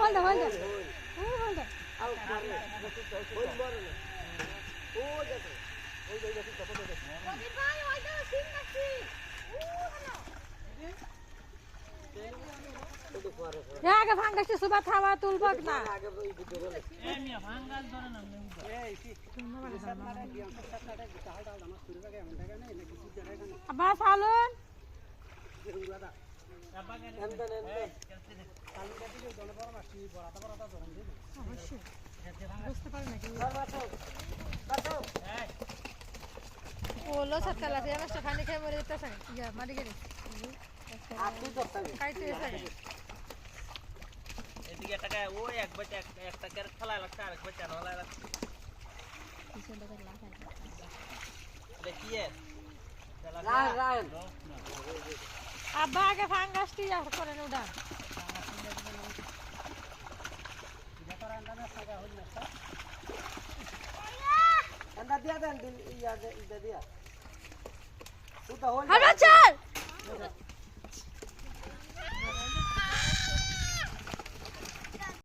hold on. আগে ভাঙ্গাসে সুবা থাবা তুলবাক না আব্বা সালুন বুঝতে পারি নাকি ওলো সকালে দিয়ে মাছটা পানি খেয়ে মরে যেতেছে ইয়া মারি গেলি আপনি তো খাইতে এসে এদিকে টাকা ওই এক বাচ্চা একটা কের খেলা লাগছে আরেক বাচ্চা নলা লাগছে পিছন থেকে লাগাই দেখিয়ে রান আব্বা আগে ভাঙ্গাসটি আর করে উড়া अंदर दिया देन इधर दिया तू तो होल हट चल